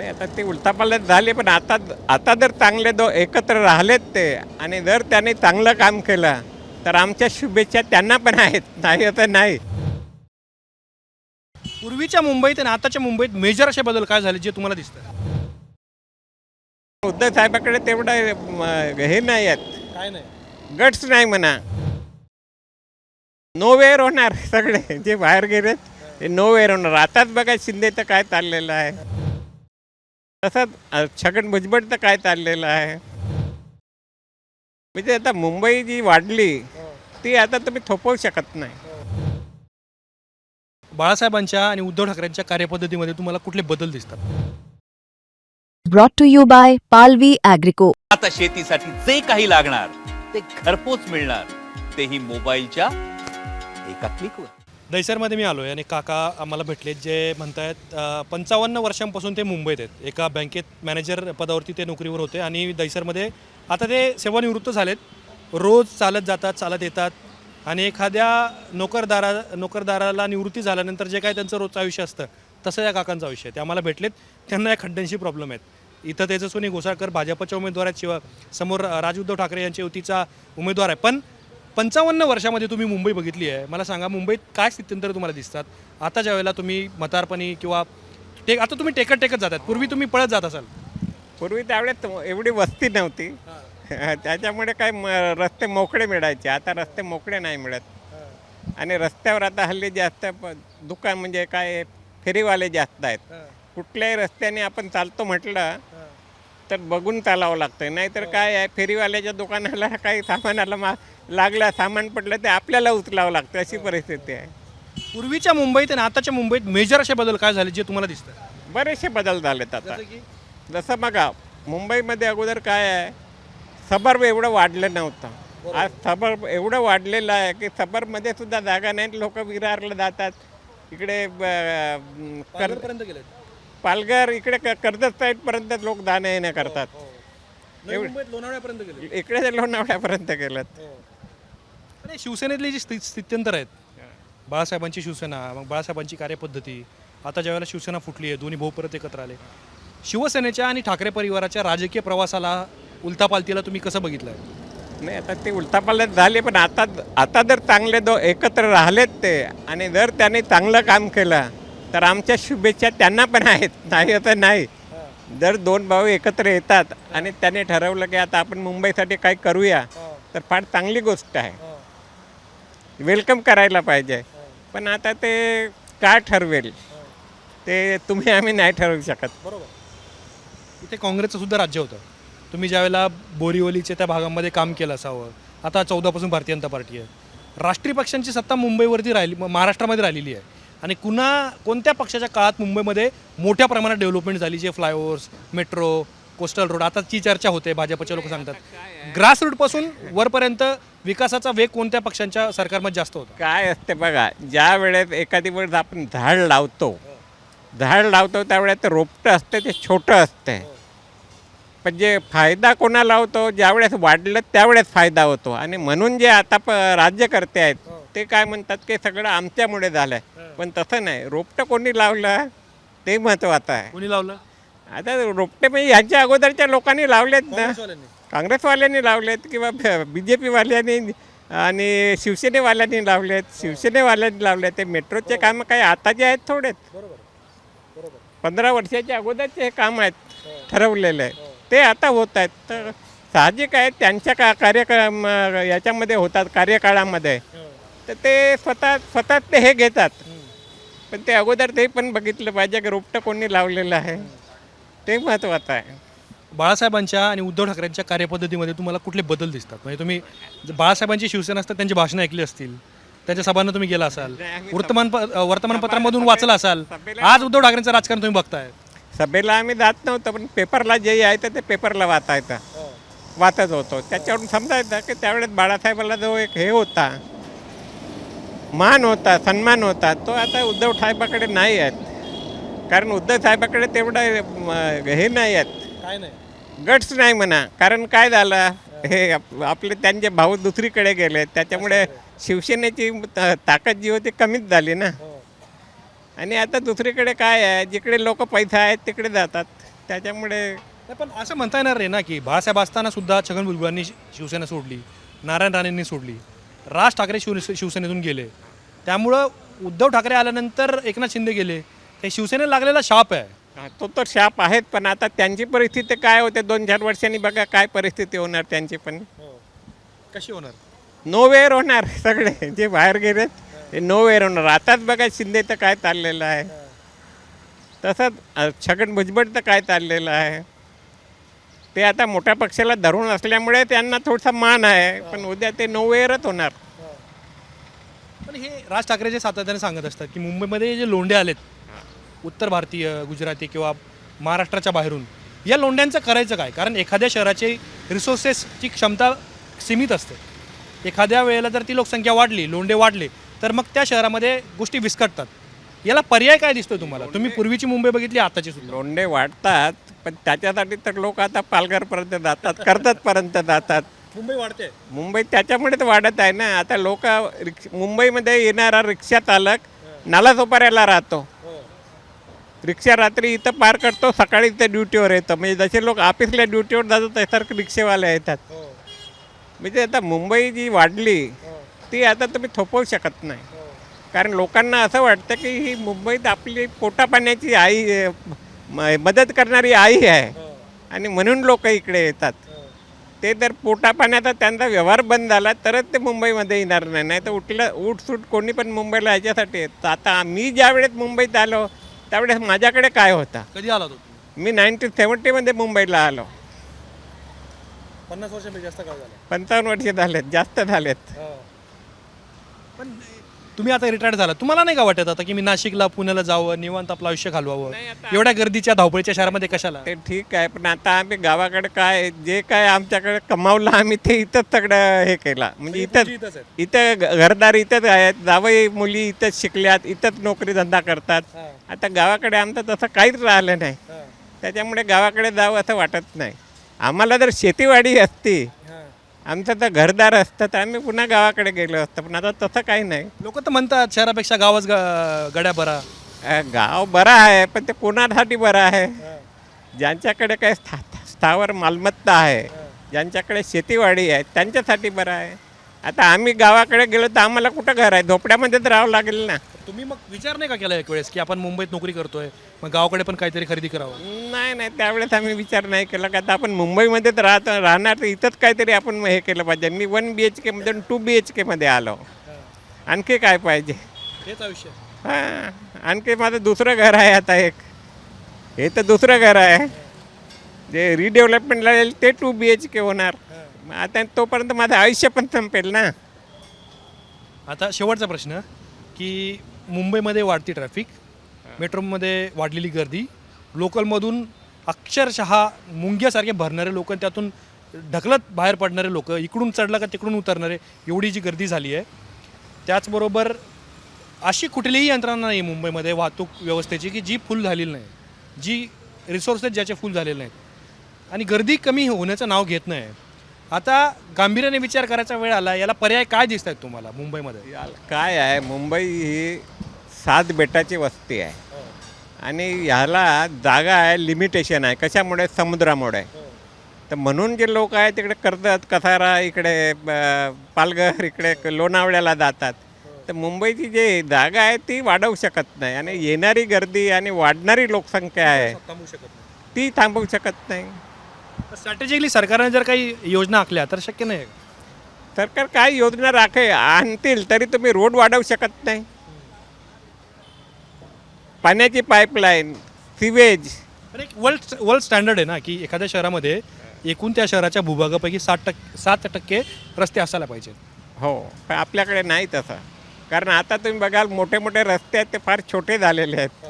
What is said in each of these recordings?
नाही आता ते उलथापालथ झाले, पण आता आता जर चांगले एकत्र राहिलेत ते आणि जर त्याने चांगलं काम केलं तर आमच्या शुभेच्छा त्यांना पण आहेत, नाही असं नाही. पूर्वीच्या मुंबईत आणि आताच्या मुंबईत मेजर असे बदल काय झाले जे तुम्हाला दिसतात? उद्धव साहेबाकडे तेवढं हे नाही आहेत, काय नाही. गट्स नाही म्हणा. नो वेअर होणार सगळे जे बाहेर गेलेत ते नो वेअर होणार. आताच बघा शिंदेचं काय चाललेलं आहे, तसंच छगन भुजबळचं काय चाललेलं आहे. म्हणजे आता मुंबई जी वाढली ती आता तुम्ही थोपवू शकत नाही. बाळासाहेबांच्या आणि उद्धव ठाकरेंच्या कार्यपद्धतीमध्ये तुम्हाला कुठले बदल दिसतात? Brought to you by Palvi Agrico. आता शेतीसाठी जे काही लागणार ते घरपोच मिळणार, तेही मोबाईलच्या एका क्लिकवर. दैसरमध्ये मी आलो आहे आणि काका आम्हाला भेटले जे म्हणतायत 55 वर्षांपासून ते मुंबईत आहेत. एका बँकेत मॅनेजर पदावरती ते नोकरीवर होते आणि दैसरमध्ये आता ते सेवानिवृत्त झालेत. रोज चालत जातात, चालत येतात आणि एखाद्या नोकरदाराला निवृत्ती झाल्यानंतर जे काय त्यांचं रोजचं आयुष्य असतं तसं या काकांचं आयुष्य आहे. ते आम्हाला भेटलेत. त्यांना या खड्ड्यांशी प्रॉब्लेम आहेत. इथं तेजस्विनी घोसाळकर भाजपच्या उमेदवार आहेत, समोर राज उद्धव ठाकरे यांच्या युतीचा उमेदवार आहे. पण 55 वर्षामध्ये तुम्ही मुंबई बघितली आहे. मला सांगा मुंबईत काय स्थित्यंतर तुम्हाला दिसतात आता ज्या वेळेला तुम्ही म्हातारपणी किंवा आता तुम्ही टेकत जातात, पूर्वी तुम्ही पळत जात असाल? पूर्वी त्यावेळेस एवढी वस्ती नव्हती त्याच्यामुळे काय रस्ते मोकळे मिळायचे. आता रस्ते मोकळे नाही मिळत आणि रस्त्यावर आता हल्ली जास्त दुकान म्हणजे काय फेरीवाले जास्त आहेत. कुठल्याही रस्त्याने आपण चालतो म्हटलं तर बघून चालावं लागतं. नाहीतर काय आहे, फेरीवाल्याच्या दुकानाला काही सामानाला लागलं, सामान पडलं ते आपल्याला उचलावं लागतं, अशी परिस्थिती आहे. पूर्वीच्या मुंबईत आणि आताच्या मुंबईत मेजर असे बदल काय झाले जे तुम्हाला दिसतात? बरेचसे बदल झालेत आता. जसं बघा मुंबईमध्ये अगोदर काय आहे, सबर्ब एवढं वाढलं नव्हतं. आज सबर्ब एवढं वाढलेलं आहे की सबर्बमध्ये सुद्धा जागा नाही. लोक विरारला जातात, इकडे पालघर, इकडे कर्जत साईडपर्यंत लोक जाणं येणं करतात. लोणावळ्यापर्यंत गेले, इकडे ते लोणावळ्यापर्यंत गेलं. आणि शिवसेनेतली जी स्थित्यंतर आहेत, बाळासाहेबांची शिवसेना, मग बाळासाहेबांची कार्यपद्धती, आता ज्यावेळेला शिवसेना फुटली आहे, दोन्ही भाऊ परत एकत्र आले, शिवसेनेच्या आणि ठाकरे परिवाराच्या राजकीय प्रवासाला उलथापालथीला तुम्ही कसं बघितलं आहे? नाही आता ते उलथापालथ झाले, पण आता आता जर चांगले एकत्र राहिलेत ते आणि जर त्याने चांगलं काम केलं तर आमच्या शुभेच्छा त्यांना पण आहेत, नाही असं नाही. जर दोन भाऊ एकत्र येतात आणि त्याने ठरवलं की आता आपण मुंबईसाठी काही करूया तर फार चांगली गोष्ट आहे, वेलकम करायला पाहिजे. पण आता ते काय ठरवेल ते तुम्ही आम्ही नाही ठरवू शकत. बरोबर. इथे काँग्रेसचं सुद्धा राज्य होतं. तुम्ही ज्यावेळेला बोरिवलीच्या त्या भागामध्ये काम केलं असावं. आता 14 भारतीय जनता पार्टी आहे. राष्ट्रीय पक्षांची सत्ता मुंबईवरती राहिली, महाराष्ट्रामध्ये राहिलेली आहे. आणि कोणत्या पक्षाच्या काळात मुंबईमध्ये मोठ्या प्रमाणात डेव्हलपमेंट झाली, जे फ्लायओव्हर्स, मेट्रो, कोस्टल रोड, आताची चर्चा होते, भाजपचे लोक सांगतात. ग्रास रूटपासून वरपर्यंत विकासाचा वेग कोणत्या पक्षांच्या सरकारमध्ये जास्त होता? काय असते बघा, ज्या वेळेस एखादी वेळेस आपण झाड लावतो त्यावेळेस रोपटं असते ते छोटं असते, पण जे फायदा कोणाला होतो, ज्यावेळेस वाढलं त्यावेळेस फायदा होतो. आणि म्हणून जे आता राज्यकर्ते आहेत ते काय म्हणतात की सगळं आमच्यामुळे झालं आहे, पण तसं नाही. रोपटं कोणी लावलं ते महत्त्वाचं आहे. कोणी लावलं? आता रोपटे म्हणजे ह्यांच्या अगोदरच्या लोकांनी लावलेत ना, काँग्रेसवाल्यांनी लावलेत किंवा BJP-वाल्यांनी आणि शिवसेनेवाल्यांनी लावलेत, शिवसेनेवाल्यांनी लावले. ते मेट्रोचे कामं काही आताचे आहेत थोडेच, 15 वर्षाच्या अगोदरचे हे काम आहेत ठरवलेले, ते आता होत आहेत. तर साहजिक आहे त्यांच्या कार्यक्रम याच्यामध्ये होतात कार्यकाळामध्ये, तर ते स्वतः ते हे घेतात. पण ते अगोदर ते पण बघितलं पाहिजे की रोपटं कोणी लावलेलं आहे, ते महत्त्वाचं आहे. बाळासाहेबांच्या आणि उद्धव ठाकरेंच्या कार्यपद्धतीमध्ये तुम्हाला कुठले बदल दिसतात? म्हणजे तुम्ही बाळासाहेबांची शिवसेना असतात, त्यांची भाषणं ऐकली असतील, त्यांच्या सभांना तुम्ही गेला असाल, वर्तमानपत्रामधून वाचलं असाल. आज उद्धव ठाकरेंचं राजकारण तुम्ही बघताय. सभेला आम्ही जात नव्हतो, पण पेपरला जे यायचं ते पेपरला वाचत होतो. त्याच्यावरून समजायचं की त्यावेळेस बाळासाहेबाला जो एक हे होता, मान होता, सन्मान होता, तो आता उद्धव साहेबाकडे नाही आहेत. कारण उद्धव साहेबाकडे तेवढं हे नाही आहेत, काय नाही, गट्स नाही म्हणा. कारण काय झालं, हे आपले त्यांचे भाऊ दुसरीकडे गेले, त्याच्यामुळे शिवसेनेची ताकद जी होती कमीच झाली ना. आणि आता दुसरीकडे काय आहे, जिकडे लोक पैसा आहेत तिकडे जातात. त्याच्यामुळे नाही, पण असं म्हणता येणार रे ना की बाळासाहेब असताना सुद्धा छगन भुजबळांनी शिवसेना सोडली, नारायण राणेंनी सोडली, राज ठाकरे शिवसेनेतून गेले. त्यामुळं उद्धव ठाकरे आल्यानंतर एकनाथ शिंदे गेले. हे शिवसेनेला लागलेला शाप आहे. तो तर शाप आहेत, पण आता त्यांची परिस्थिती काय होते 2-4 वर्षांनी बघा काय परिस्थिती होणार त्यांची पण. कशी होणार? नोवेअर होणार सगळे जे बाहेर गेलेत ते नोवेअर होणार. आताच बघा शिंदे तर काय चाललेलं आहे, तसंच छगन भुजबळ तर काय चाललेलं आहे. ते आता मोठ्या पक्षाला धरून असल्यामुळे त्यांना थोडासा मान आहे, पण उद्या ते नोवेअरच होणार. पण हे राज ठाकरे जे सातत्याने सांगत असतात की मुंबईमध्ये जे लोंढे आलेत, उत्तर भारतीय, गुजराती किंवा महाराष्ट्राच्या बाहेरून, या लोंढ्यांचं करायचं काय? कारण एखाद्या शहराची रिसोर्सेसची क्षमता सीमित असते. एखाद्या वेळेला जर ती लोकसंख्या वाढली, लोंढे वाढले, तर मग त्या शहरामध्ये गोष्टी विस्कटतात. याला पर्याय काय दिसतोय तुम्हाला? तुम्ही पूर्वीची मुंबई बघितली, आताची सुद्धा. लोंढे वाढतात, पण त्याच्यासाठी तर लोक आता पालघरपर्यंत जातात, कर्जतपर्यंत जातात. मुंबई वाढते. मुंबई त्याच्यामुळेच वाढत आहे ना. आता लोक मुंबईमध्ये येणारा रिक्षा चालक नालासोपाऱ्याला राहतो, रिक्षा रात्री इथं पार करतो, सकाळी इथं ड्युटीवर येतं. म्हणजे जसे लोक ऑफिसला ड्युटीवर जातात त्यासारखं रिक्षेवाले येतात. म्हणजे आता मुंबई जी वाढली ती आता तुम्ही थोपवू शकत नाही. कारण लोकांना असं वाटतं की ही मुंबईत आपली पोटापाण्याची आई, मदत करणारी आई आहे, आणि म्हणून लोक इकडे येतात. ते जर पोटापाण्याचा त्यांचा व्यवहार बंद झाला तरच ते मुंबईमध्ये येणार नाही. नाही तर उठसूट कोणी पण मुंबईला याच्यासाठी येतं. आता मी ज्या वेळेस मुंबईत आलो त्यावेळेस माझ्याकडे काय होता? कधी आला तो? मी 1970मध्ये मुंबईला आलो. 50 वर्षापेक्षा जास्त काळ झाला. 55 वर्ष झालेत, जास्त झालेत. पण तुम्ही आता रिटायर्ड झाला, तुम्हाला नाही का वाटत आता की मी नाशिकला, पुण्याला जावं, निवांत आपलं आयुष्य घालवावं? नाही, आता- एवढ्या गर्दीच्या धावपळीच्या शहरामध्ये कशाला? ते ठीक आहे, पण आता आम्ही गावाकडे काय जे काय आमच्याकडे कमावलं आम्ही ते इथंच सगळं हे केलं. म्हणजे इथंच आहेत. इथं घरदार इथंच आहेत, जावई मुली इथंच शिकल्यात, इथंच नोकरी धंदा करतात. आता गावाकडे आमचं तसं काहीच राहिलं नाही. त्याच्यामुळे गावाकडे जावं असं वाटत नाही. आम्हाला जर शेतीवाडी असती, आमचं तर घरदार असतं, तर आम्ही पुन्हा गावाकडे गेलो असतं. पण आता तसं काही नाही. लोक तर म्हणतात शहरापेक्षा गावच गड्या बरा. गाव बरं आहे, पण ते कोणासाठी बरं आहे? ज्यांच्याकडे काय स्थावर मालमत्ता आहे, ज्यांच्याकडे शेतीवाडी आहे, त्यांच्यासाठी बरं आहे. आता आम्ही गावाकडे गेलो तर आम्हाला कुठं घर आहे? झोपड्यामध्येच राहावं लागेल ना. तुम्ही मग विचार नाही का केला एक वेळेस की आपण मुंबईत नोकरी करतोय, मग गावाकडे पण काहीतरी खरेदी करावं? नाही, त्यावेळेस आम्ही विचार नाही केला. का आता आपण मुंबईमध्येच राहणार तर इथंच काहीतरी आपण हे केलं पाहिजे. मी 1 BHK मधून 2 BHK मध्ये आलो. आणखी काय पाहिजे? हेच आयुष्य. हां, आणखी माझं दुसरं घर आहे आता एक. हे तर दुसरं घर आहे. जे रिडेव्हलपमेंटला येईल ते 2 BHK होणार. मग आता तोपर्यंत माझं आयुष्य पण संपेल ना. आता शेवटचा प्रश्न की मुंबईमध्ये वाढती ट्रॅफिक, मेट्रोमध्ये वाढलेली गर्दी, लोकलमधून अक्षरशः मुंग्यासारखे भरणारे लोक, त्यातून ढकलत बाहेर पडणारे लोक, इकडून चढला का तिकडून उतरणारे, एवढी जी गर्दी झाली आहे. त्याचबरोबर अशी कुठलीही यंत्रणा नाही मुंबईमध्ये वाहतूक व्यवस्थेची की जी फुल झालेली नाही, जी रिसोर्सेस ज्याचे फुल झालेले नाहीत, आणि गर्दी कमी होण्याचं नाव घेत नाही. आता गांभीर्याने विचार करायचा वेळ आला. याला पर्याय काय दिसत आहेत तुम्हाला मुंबईमध्ये? काय आहे, मुंबई ही 7 बेटाची वस्ती आहे, आणि ह्याला जागा आहे, लिमिटेशन आहे. कशामुळे? समुद्रामुळे. तर म्हणून जे लोक आहे तिकडे कर्जत, कसारा, इकडे पालघर, इकडे लोणावळ्याला जातात. तर मुंबईची जी जागा आहे ती वाढवू शकत नाही, आणि येणारी गर्दी आणि वाढणारी लोकसंख्या आहे ती थांबवू शकत नाही. स्ट्रॅटेजिकली सरकारने जर काही योजना आखल्या तर शक्य नाही? सरकार काय योजना आणतील तरी तुम्ही रोड वाढवू शकत नाही. पाण्याची पाईपलाईन, सिवेज. पण एक वर्ल्ड स्टँडर्ड आहे ना की एखाद्या शहरामध्ये एकूण त्या शहराच्या भूभागापैकी 7% रस्ते असायला पाहिजेत. हो, पण आपल्याकडे नाही तसं. कारण आता तुम्ही बघाल मोठे मोठे रस्ते आहेत ते फार छोटे झालेले आहेत.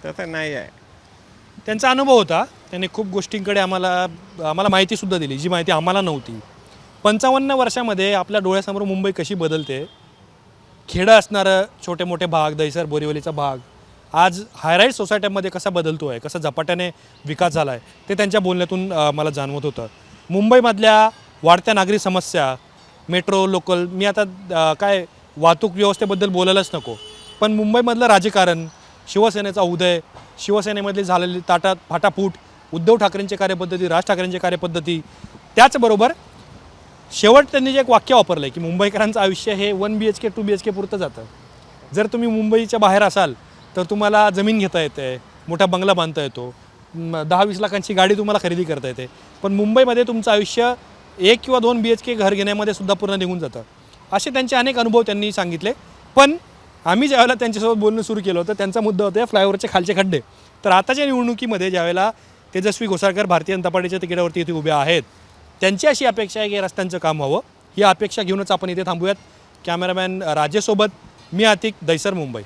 तसं नाही आहे. त्यांचा अनुभव होता, त्यांनी खूप गोष्टींकडे आम्हाला माहितीसुद्धा दिली, जी माहिती आम्हाला नव्हती. 55 वर्षामध्ये आपल्या डोळ्यासमोर मुंबई कशी बदलते. खेडं असणारं छोटे मोठे भाग, दहिसर, बोरिवलीचा भाग आज हायराईज सोसायट्यांमध्ये कसा बदलतो आहे, कसा झपाट्याने विकास झाला आहे, ते त्यांच्या बोलण्यातून मला जाणवत होतं. मुंबईमधल्या वाढत्या नागरी समस्या, मेट्रो, लोकल, मी आता काय वाहतूक व्यवस्थेबद्दल बोलायलाच नको, पण मुंबईमधलं राजकारण, शिवसेनेचा उदय, शिवसेनेमधली झालेली फाटाफूट, उद्धव ठाकरेंची कार्यपद्धती, राज ठाकरेंची कार्यपद्धती, त्याचबरोबर शेवट त्यांनी जे एक वाक्य वापरलं आहे की मुंबईकरांचं आयुष्य हे 1 BHK 2 BHK पुरतं जातं. जर तुम्ही मुंबईच्या बाहेर असाल तर तुम्हाला जमीन घेता येते, मोठा बंगला बांधता येतो, 10-20 लाखांची गाडी तुम्हाला खरेदी करता येते, पण मुंबईमध्ये तुमचं आयुष्य 1 किंवा 2 BHK घर घेण्यामध्ये सुद्धा पूर्ण निघून जातं. असे त्यांचे अनेक अनुभव त्यांनी सांगितले. पण आम्ही ज्यावेळेला त्यांच्यासोबत बोलणं सुरू केलं होतं त्यांचा मुद्दा होता या फ्लायओव्हरचे खालचे खड्डे. तर आताच्या निवडणुकीमध्ये ज्यावेळेला तेजस्वी घोसाळकर भारतीय जनता पार्टीच्या तिकिटावरती इथे उभे आहेत, त्यांची अशी अपेक्षा आहे की रस्त्यांचं काम व्हावं. ही अपेक्षा घेऊनच आपण इथे थांबूयात. कॅमेरामॅन राजेशसोबत मी आतिक, दैसर, मुंबई.